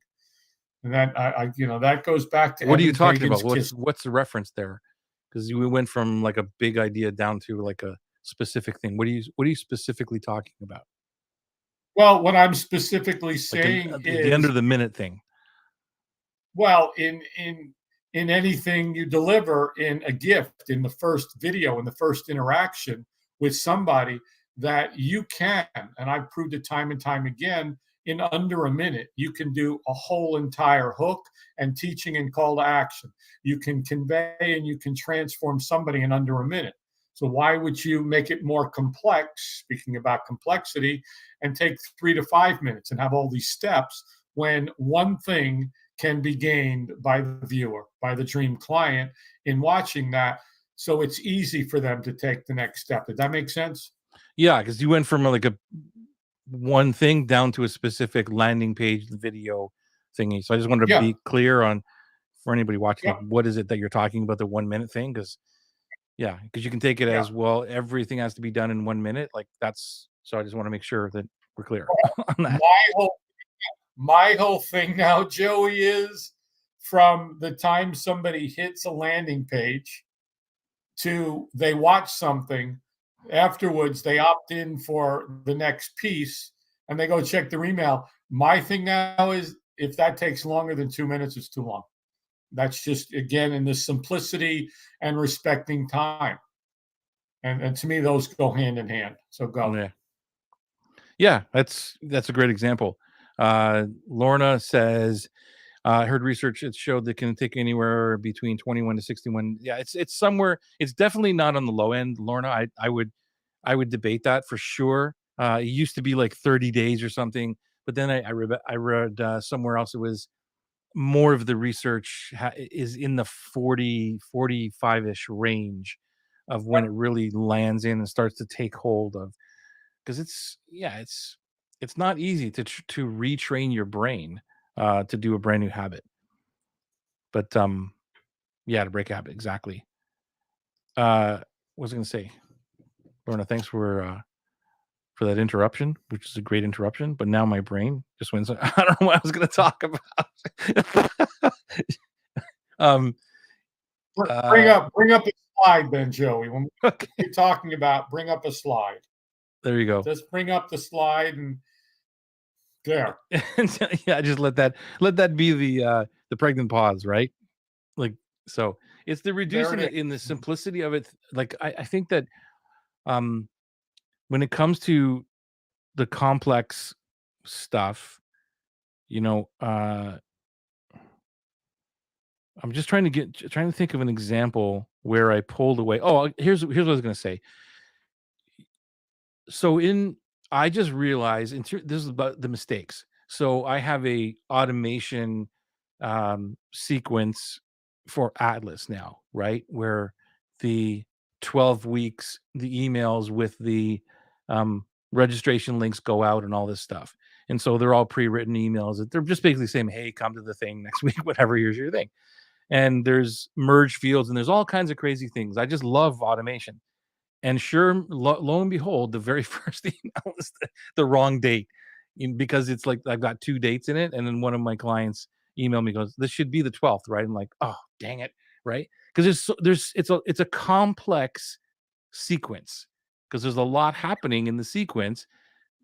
And that that goes back to What are you Evan talking Pagan's about? kiss. What's the reference there? Because we went from like a big idea down to like a specific thing. What are you specifically talking about? Well, what I'm specifically Like saying the under is, the minute thing. well, in anything you deliver, in a gift, in the first video, in the first interaction with somebody, that you can, and I've proved it time and time again, in under a minute, you can do a whole entire hook and teaching and call to action. You can convey and you can transform somebody in under a minute. So why would you make it more complex, speaking about complexity, and take 3 to 5 minutes and have all these steps when one thing can be gained by the viewer, by the dream client in watching that. So it's easy for them to take the next step. Did that make sense? Yeah, because you went from like a one thing down to a specific landing page video thingy. So I just wanted to Yeah. be clear on for anybody watching, Yeah. like, what is it that you're talking about, the 1 minute thing? Because yeah, because you can take it Yeah. as well. Everything has to be done in 1 minute. Like that's so. I just want to make sure that we're clear on that. My whole my whole thing now, Joey, is from the time somebody hits a landing page to they watch something, afterwards they opt in for the next piece and they go check their email. My thing now is if that takes longer than 2 minutes, it's too long. That's just, again, in the simplicity and respecting time. And to me, those go hand in hand. So go. Yeah, yeah, that's a great example. Lorna says, I heard research it showed that can take anywhere between 21 to 61. Yeah, it's somewhere. It's definitely not on the low end, Lorna. I would debate that for sure. It used to be like 30 days or something, but then I read somewhere else it was more of the research is in the 40 45 ish range of when it really lands in and starts to take hold of, because it's not easy to retrain your brain to do a brand new habit. But yeah, to break a habit, exactly. What was I going to say? Lorna, thanks for that interruption, which is a great interruption. But now my brain just went. I don't know what I was going to talk about. um. Bring up a slide then, Joey. When Okay. we're talking about, bring up a slide. There you go. Just bring up the slide and there. Yeah, just let that be the pregnant pause, right? Like so, it's the There reducing it it in the is. simplicity of it. Like I think that um when it comes to the complex stuff, you know, I'm just trying to think of an example where I pulled away. Oh, here's what I was gonna say. So in I just realized this is about the mistakes. So I have a automation sequence for Atlas now, right? Where the 12 weeks, the emails with the registration links go out and all this stuff. And so they're all pre-written emails. They're just basically saying, "Hey, come to the thing next week, whatever. Here's your thing." And there's merge fields and there's all kinds of crazy things. I just love automation. And sure, lo and behold, the very first email was the wrong date, because it's like I've got 2 dates in it, and then one of my clients emailed me, goes, "This should be the 12th, right?" I'm like, "Oh, dang it," right? Because it's a complex sequence, because there's a lot happening in the sequence,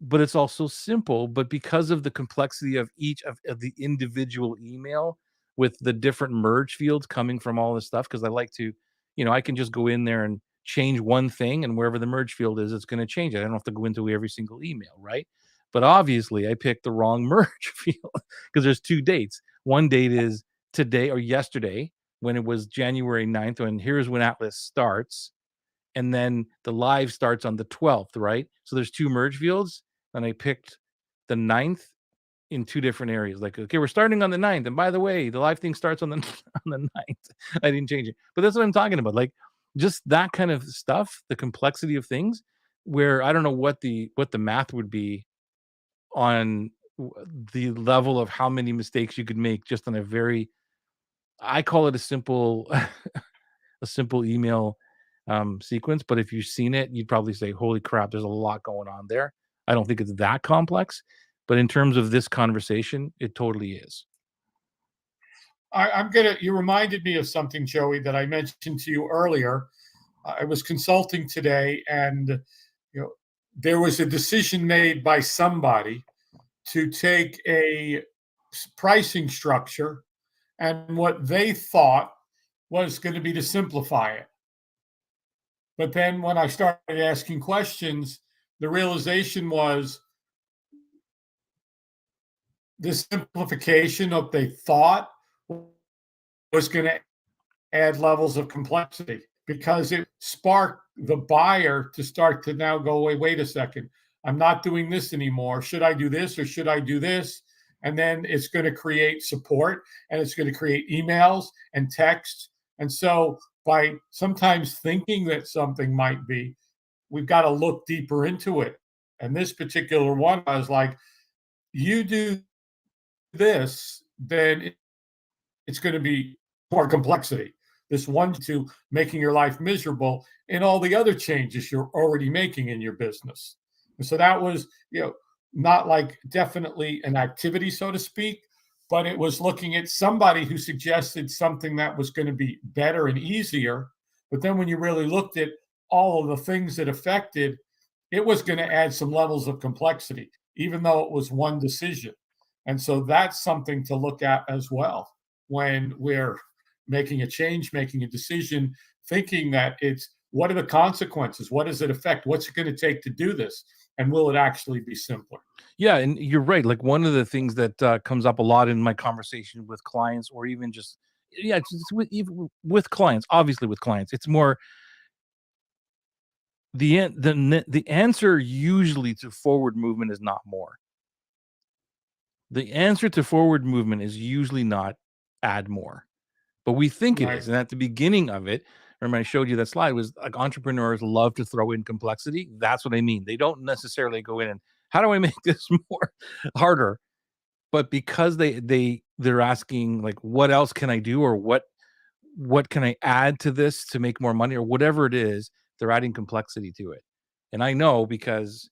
but it's also simple. But because of the complexity of each of the individual email with the different merge fields coming from all this stuff, because I like to, I can just go in there and change one thing, and wherever the merge field is, it's going to change it. I don't have to go into every single email, right? But obviously, I picked the wrong merge field because there's 2 dates. One date is today or yesterday when it was January 9th, and here's when Atlas starts, and then the live starts on the 12th, right? So there's 2 merge fields, and I picked the 9th in 2 different areas. Like, okay, we're starting on the 9th, and by the way, the live thing starts on the on the 9th. I didn't change it, but that's what I'm talking about. Like, just that kind of stuff, the complexity of things, where I don't know what the math would be on the level of how many mistakes you could make just on a very, I call it a simple a simple email sequence. But if you've seen it, you'd probably say, "Holy crap, there's a lot going on there." I don't think it's that complex, but in terms of this conversation, it totally is. You reminded me of something, Joey, that I mentioned to you earlier. I was consulting today, and there was a decision made by somebody to take a pricing structure and what they thought was going to be to simplify it. But then when I started asking questions, the realization was the simplification of they thought was going to add levels of complexity. because it sparked the buyer to start to now go, wait a second, I'm not doing this anymore. Should I do this or should I do this? And then it's going to create support, and it's going to create emails and texts. And so by sometimes thinking that something might be, we've got to look deeper into it. And this particular one, I was like, you do this, then it's going to be more complexity. This one to making your life miserable, and all the other changes you're already making in your business. And so that was, not like definitely an activity, so to speak, but it was looking at somebody who suggested something that was going to be better and easier. But then when you really looked at all of the things that affected, it was going to add some levels of complexity, even though it was one decision. And so that's something to look at as well when we're making a change, making a decision, thinking that it's what are the consequences? What does it affect? What's it going to take to do this? And will it actually be simpler? Yeah, and you're right. Like one of the things that comes up a lot in my conversation with clients, or even just it's with even with clients. Obviously, with clients, it's more the answer usually to forward movement is not more. The answer to forward movement is usually not add more, but we think it Right. is. And at the beginning of it, remember I showed you that slide was like entrepreneurs love to throw in complexity. That's what I mean. They don't necessarily go in and how do I make this more harder? But because they're asking like what else can I do, or what can I add to this to make more money, or whatever it is, they're adding complexity to it. And I know because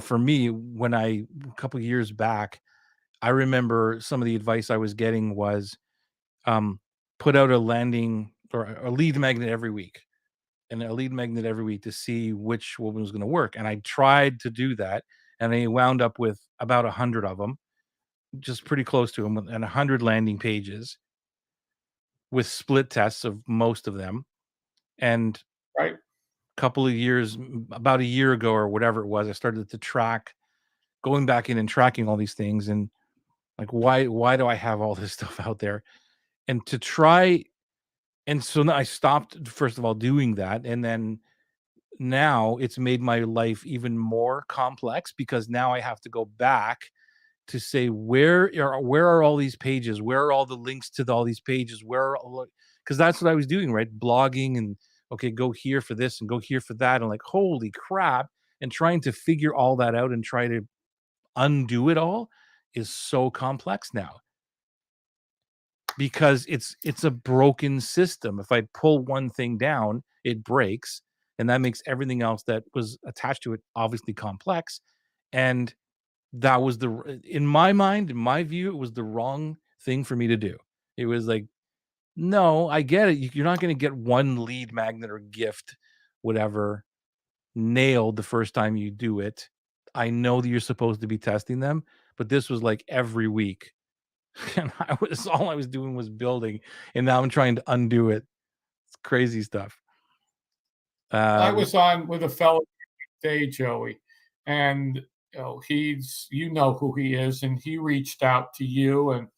for me, when a couple of years back, I remember some of the advice I was getting was um, put out a landing or a lead magnet every week, and a lead magnet every week to see which one was going to work. And I tried to do that, and I wound up with about 100 of them, just pretty close to them, and 100 landing pages with split tests of most of them. And Right. a couple of years, about a year ago or whatever it was, I started to track, going back in and tracking all these things, and like, why do I have all this stuff out there? And to try, and so now I stopped, first of all, doing that, and then now it's made my life even more complex because now I have to go back to say where are all these pages? Where are all the links to all these pages? Because that's what I was doing, right? Blogging and okay, go here for this and go here for that, and like holy crap, and trying to figure all that out and try to undo it all is so complex now because it's a broken system. If I pull one thing down, it breaks, and that makes everything else that was attached to it obviously complex. And that was in my mind, in my view, it was the wrong thing for me to do. It was like, no, I get it. You're not going to get one lead magnet or gift, whatever, nailed the first time you do it. I know that you're supposed to be testing them, but this was like every week. And all I was doing was building, and now I'm trying to undo it. It's crazy stuff. I Uh, was on with a fellow today, Joey, and you know who he is, and he reached out to you, and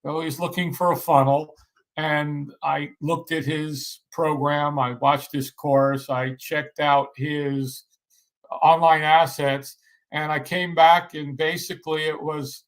he's looking for a funnel. And I looked at his program, I watched his course, I checked out his online assets, and I came back, and basically it was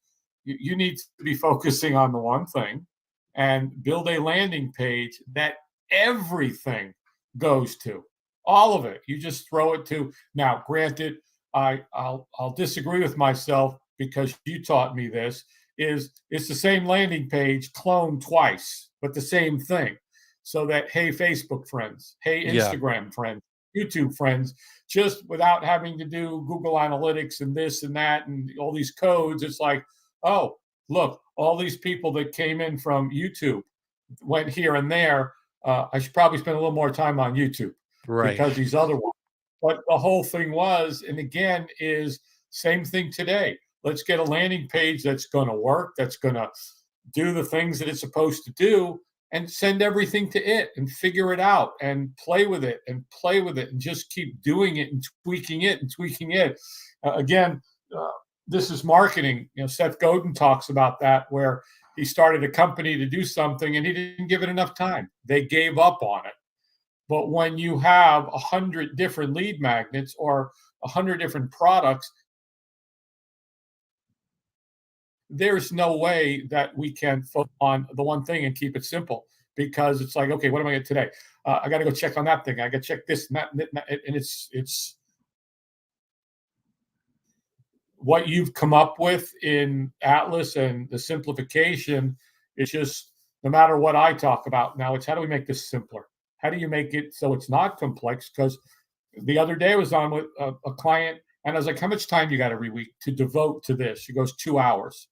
you need to be focusing on the one thing and build a landing page that everything goes to, all of it. You just throw it to. Now granted, I'll disagree with myself because you taught me this. Is it's the same landing page cloned twice but the same thing, so that hey Facebook friends, hey yeah, Instagram friends, YouTube friends, just without having to do Google Analytics and this and that and all these codes. It's like, oh, look, all these people that came in from YouTube went here and there. I should probably spend a little more time on YouTube right. because these other ones. But the whole thing was, and again, is same thing today. Let's get a landing page that's going to work, that's going to do the things that it's supposed to do, and send everything to it and figure it out and play with it and play with it and just keep doing it and tweaking it and tweaking it. Again, this is marketing. Seth Godin talks about that, where he started a company to do something and he didn't give it enough time. They gave up on it. But when you have 100 different lead magnets or 100 different products, there's no way that we can focus on the one thing and keep it simple, because it's like, okay, what am I going to today? I got to go check on that thing. I got to check this and that, and it's what you've come up with in Atlas and the simplification. It's just, no matter what I talk about now, it's how do we make this simpler? How do you make it so it's not complex? Because the other day I was on with a client, and I was like, how much time do you got every week to devote to this? She goes, 2 hours.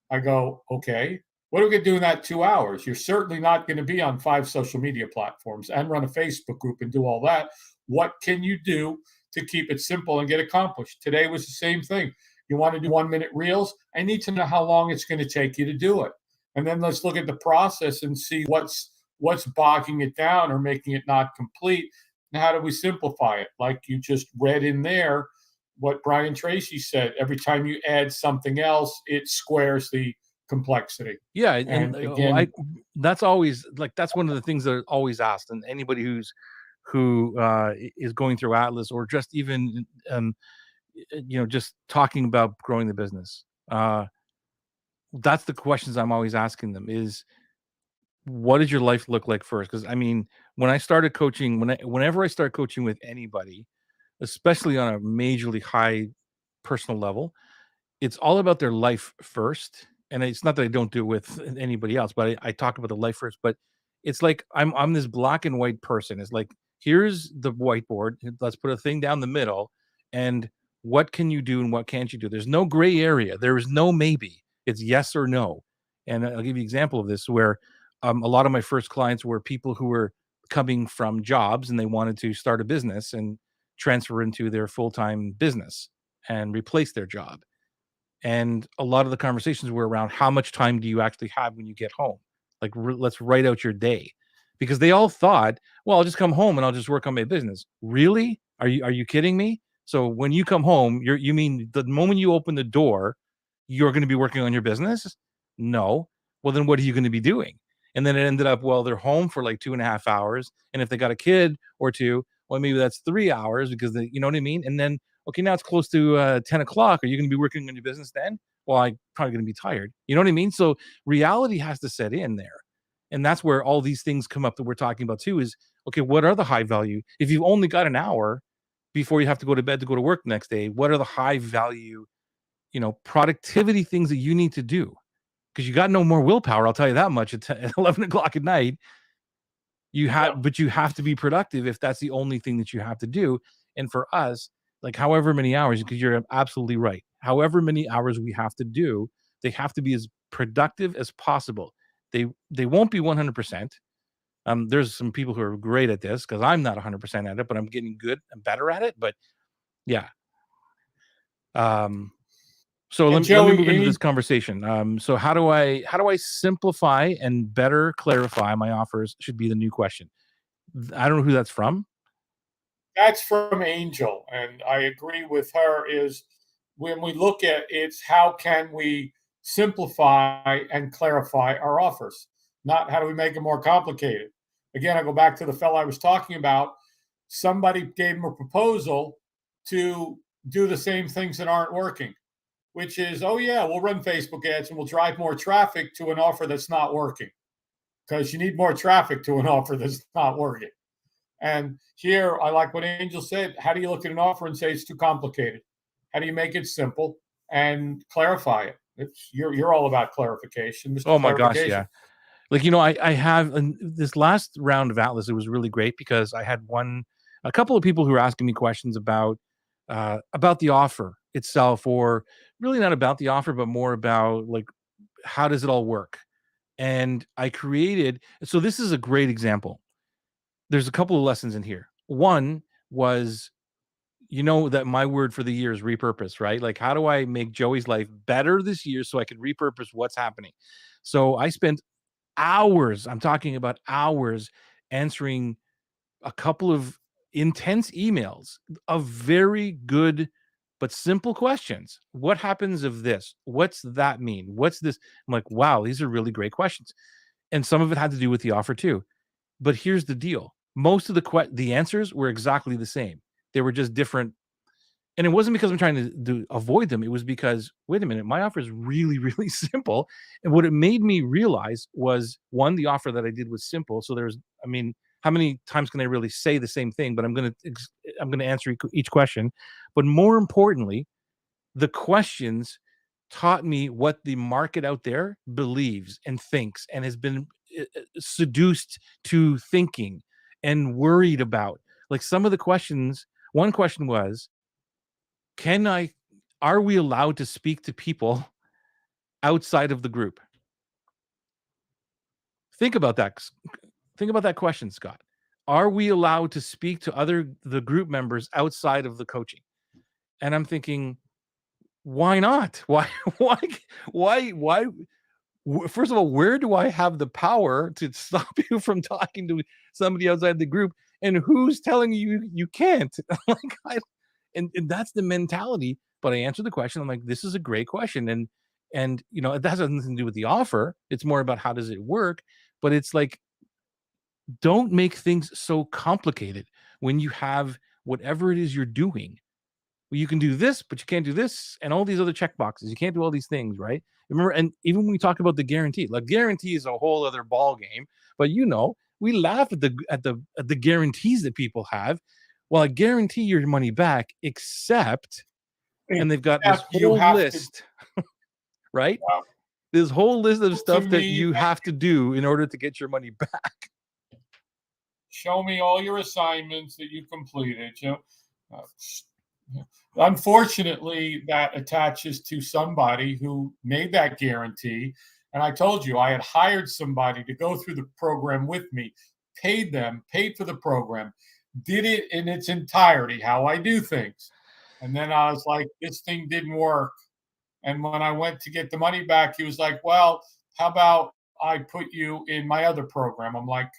I go, okay, what are we going to do in that 2 hours? You're certainly not going to be on 5 social media platforms and run a Facebook group and do all that. What can you do to keep it simple and get accomplished? Today was the same thing. You want to do 1-minute reels? I need to know how long it's going to take you to do it. And then let's look at the process and see what's bogging it down or making it not complete. And how do we simplify it? Like you just read in there, what Brian Tracy said, every time you add something else, it squares the complexity. Yeah, And I again, that's always like that's one of the things that are always asked, and anybody who is going through Atlas or just even just talking about growing the business. That's the questions I'm always asking them is what does your life look like first? Because I mean, when I started coaching, whenever I start coaching with anybody, especially on a majorly high personal level, it's all about their life first. And it's not that I don't do it with anybody else, but I talk about the life first. But it's like I'm this black and white person. It's like here's the whiteboard. Let's put a thing down the middle, and what can you do and what can't you do? There's no gray area. There is no maybe. It's yes or no. And I'll give you an example of this where a lot of my first clients were people who were coming from jobs and they wanted to start a business and transfer into their full-time business and replace their job. And a lot of the conversations were around how much time do you actually have when you get home? Like, let's write out your day, because they all thought, well, I'll just come home and I'll just work on my business. Really? Are you kidding me? So when you come home, you mean the moment you open the door, you're going to be working on your business? No. Well, then what are you going to be doing? And then it ended up, well, they're home for like 2.5 hours, and if they got a kid or two, well, maybe that's 3 hours because you know what I mean. And then okay, now it's close to 10 o'clock. Are you going to be working on your business then? Well, I'm probably going to be tired. You know what I mean? So reality has to set in there. And that's where all these things come up that we're talking about too is, okay, what are the high value? If you've only got an hour before you have to go to bed to go to work the next day, what are the high value, productivity things that you need to do? Because you got no more willpower. I'll tell you that much at 11 o'clock at night. But you have to be productive if that's the only thing that you have to do. And for us, like however many hours, because you're absolutely right, however many hours we have to do, they have to be as productive as possible. They won't be 100%. There's some people who are great at this because I'm not 100% at it, but I'm getting good and better at it. But yeah. So and let me Joey, move into this conversation. So how do I simplify and better clarify my offers should be the new question. I don't know who that's from. that's from Angel, and I agree with her. Is when we look at it's how can we simplify and clarify our offers, not how do we make them more complicated. Again, I go back to the fellow I was talking about. Somebody gave him a proposal to do the same things that aren't working, which is, oh yeah, we'll run Facebook ads and we'll drive more traffic to an offer that's not working, because you need more traffic to an offer that's not working. And here, I like what Angel said. How do you look at an offer and say it's too complicated? How do you make it simple and clarify it? You're all about clarification, Mr. Oh my gosh, Clarification. yeah. Like, I have this last round of Atlas, it was really great because I had a couple of people who were asking me questions about the offer itself, or really not about the offer, but more about like, how does it all work? And so this is a great example. There's a couple of lessons in here. One was, that my word for the year is repurpose, right? Like, how do I make Joey's life better this year so I can repurpose what's happening? So I spent hours, I'm talking about hours, answering a couple of intense emails of very good but simple questions. What happens if this? What's that mean? What's this? I'm like, wow, these are really great questions. And some of it had to do with the offer too. But here's the deal. most of the answers were exactly the same. They were just different. And it wasn't because I'm trying to avoid them. It was because, wait a minute, my offer is really, really simple. And what it made me realize was, one, the offer that I did was simple. So I mean, how many times can I really say the same thing? But I'm going to answer each question. But more importantly, the questions taught me what the market out there believes and thinks and has been seduced to thinking and worried about. Like some of the questions, one question was, are we allowed to speak to people outside of the group? Think about that. Think about that question, Scott. Are we allowed to speak to the group members outside of the coaching? And I'm thinking, why not? Why, why? First of all, where do I have the power to stop you from talking to somebody outside the group? And who's telling you can't? Like, and that's the mentality. But I answered the question. I'm like, this is a great question. And it has nothing to do with the offer. It's more about how does it work. But it's like, don't make things so complicated when you have whatever it is you're doing. You can do this, but you can't do this, and all these other check boxes. You can't do all these things, right? Remember, and even when we talk about the guarantee, like guarantee is a whole other ball game. But we laugh at the guarantees that people have. Well, I guarantee your money back, except, and they've got this You whole have list, right? Wow. This whole list of To stuff that me, you have to do in order to get your money back. show me all your assignments that you completed. Unfortunately, that attaches to somebody who made that guarantee. And I told you, I had hired somebody to go through the program with me, paid for the program, did it in its entirety, how I do things. And then I was like, this thing didn't work. And when I went to get the money back, he was like, well, how about I put you in my other program? I'm like,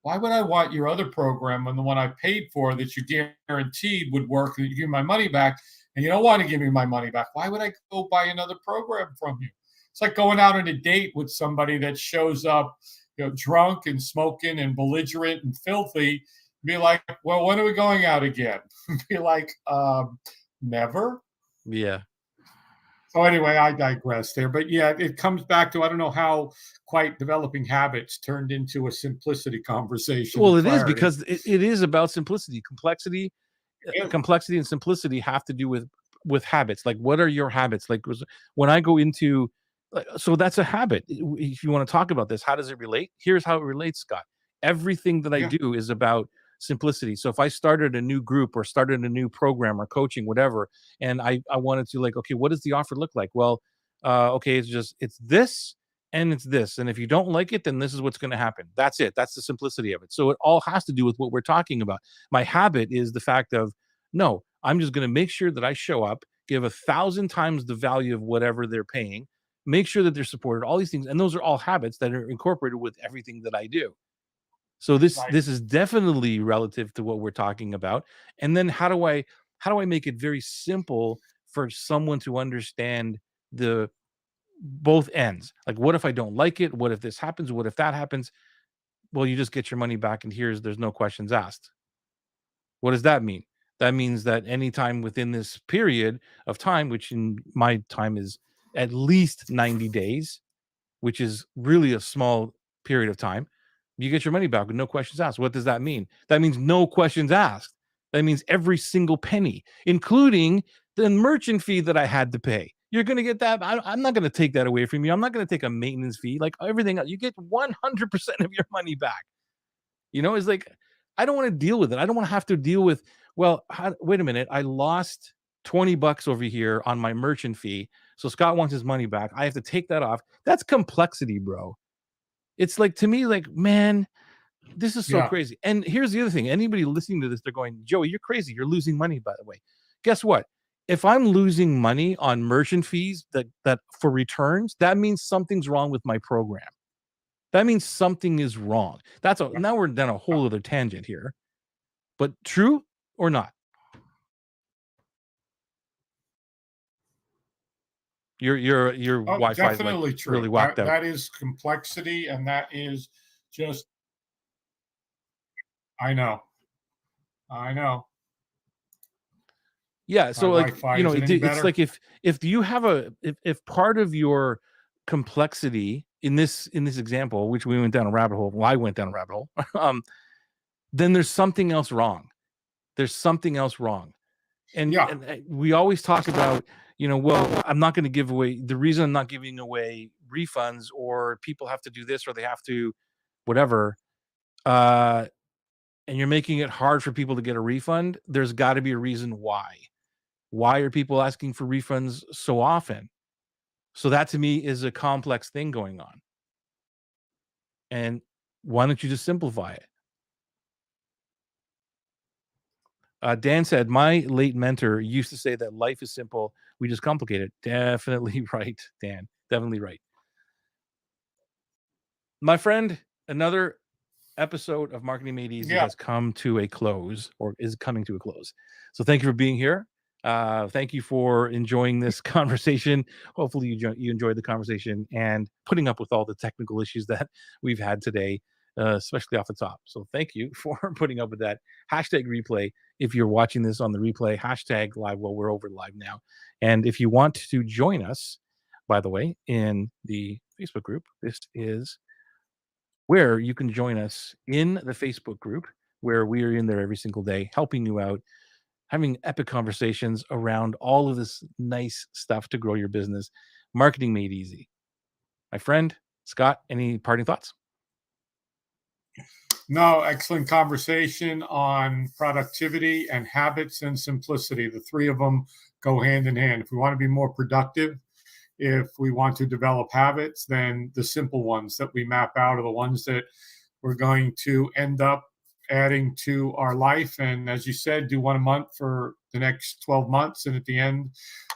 why would I want your other program when the one I paid for that you guaranteed would work, that you give me my money back, and you don't want to give me my money back? Why would I go buy another program from you? It's like going out on a date with somebody that shows up, drunk and smoking and belligerent and filthy. Be like, well, when are we going out again? Be like, never. Yeah. So anyway, I digress there. But yeah, it comes back to, I don't know how quite developing habits turned into a simplicity conversation Well, and it is, clarity. because it is about simplicity. Yeah. Complexity and simplicity have to do with habits. Like, what are your habits? Like, when I go into, so that's a habit. If you want to talk about this, how does it relate? Here's how it relates, Scott. Everything that I Yeah. do is about simplicity. So if I started a new group or started a new program or coaching, whatever, and I wanted to, like, okay, what does the offer look like? Well, okay, it's this and it's this. And if you don't like it, then this is what's going to happen. That's it. That's the simplicity of it. So it all has to do with what we're talking about. My habit is the fact of, no, I'm just going to make sure that I show up, give 1,000 times the value of whatever they're paying, make sure that they're supported, all these things. And those are all habits that are incorporated with everything that I do. So this Right. this is definitely relative to what we're talking about. And then how do I make it very simple for someone to understand the both ends? Like, what if I don't like it? What if this happens? What if that happens? Well, you just get your money back, and there's no questions asked. What does that mean? That means that anytime within this period of time, which in my time is at least 90 days, which is really a small period of time, you get your money back with no questions asked. What does that mean? That means no questions asked. That means every single penny, including the merchant fee that I had to pay. You're going to get that. I'm not going to take that away from you. I'm not going to take a maintenance fee. Like everything else, you get 100% of your money back. It's like, I don't want to deal with it. I don't want to have to deal with, well, wait a minute. I lost $20 over here on my merchant fee. So Scott wants his money back. I have to take that off. That's complexity, bro. It's like, to me, like, man, this is so Yeah. crazy. And here's the other thing. Anybody listening to this, they're going, Joey, you're crazy. You're losing money, by the way. Guess what? If I'm losing money on merchant fees that for returns, that means something's wrong with my program. That means something is wrong. Now we're down a whole other tangent here. But true or not? Your Oh, Wi-Fi is like definitely really true. whacked out. That is complexity, and that is just I know. I know. Yeah, My so like Wi-Fi you know, isn't any it's better. like if you have if part of your complexity in this example, which we went down a rabbit hole, well, I went down a rabbit hole, then there's something else wrong. There's something else wrong. Yeah. And we always talk about, you know, well, I'm not going to give away, the reason I'm not giving away refunds or people have to do this or they have to whatever, and you're making it hard for people to get a refund, there's got to be a reason why. Why are people asking for refunds so often? So that to me is a complex thing going on. And why don't you just simplify it? Dan said, my late mentor used to say that life is simple. We just complicate it. Definitely right, Dan. Definitely right. My friend, another episode of Marketing Made Easy Yeah. has come to a close or is coming to a close. So thank you for being here. Thank you for enjoying this conversation. Hopefully you enjoyed the conversation and putting up with all the technical issues that we've had today, especially off the top. So thank you for putting up with that. Hashtag replay. If you're watching this on the replay, hashtag live. Well, we're over live now. And if you want to join us, by the way, in the Facebook group, this is where you can join us in the Facebook group, where we are in there every single day, helping you out, having epic conversations around all of this nice stuff to grow your business. Marketing Made Easy. My friend, Scott, any parting thoughts? No, excellent conversation on productivity and habits and simplicity. The three of them go hand in hand. If we want to be more productive, if we want to develop habits, then the simple ones that we map out are the ones that we're going to end up adding to our life. And as you said, do one a month for the next 12 months. And at the end,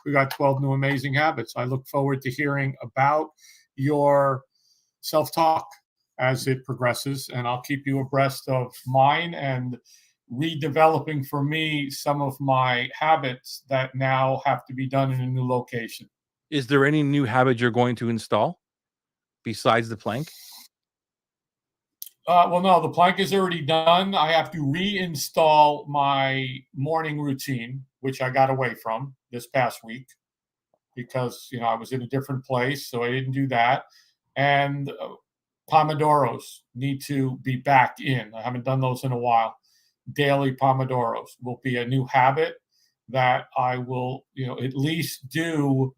we got 12 new amazing habits. I look forward to hearing about your self-talk as it progresses, and I'll keep you abreast of mine and redeveloping for me some of my habits that now have to be done in a new location. Is there any new habit you're going to install besides the plank? Well, no, the plank is already done. I have to reinstall my morning routine, which I got away from this past week because I was in a different place, so I didn't do that. And Pomodoros need to be back in. I haven't done those in a while. Daily Pomodoros will be a new habit that I will, at least do,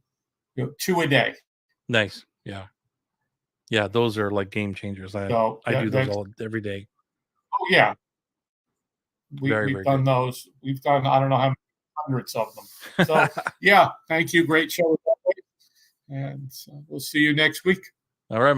2 a day. Nice. Yeah. Yeah, those are like game changers. So I do those that's, every day. oh yeah, Very, we've very done good. those. We've done, I don't know how many hundreds of them. So yeah, thank you. Great show. And we'll see you next week. All right, my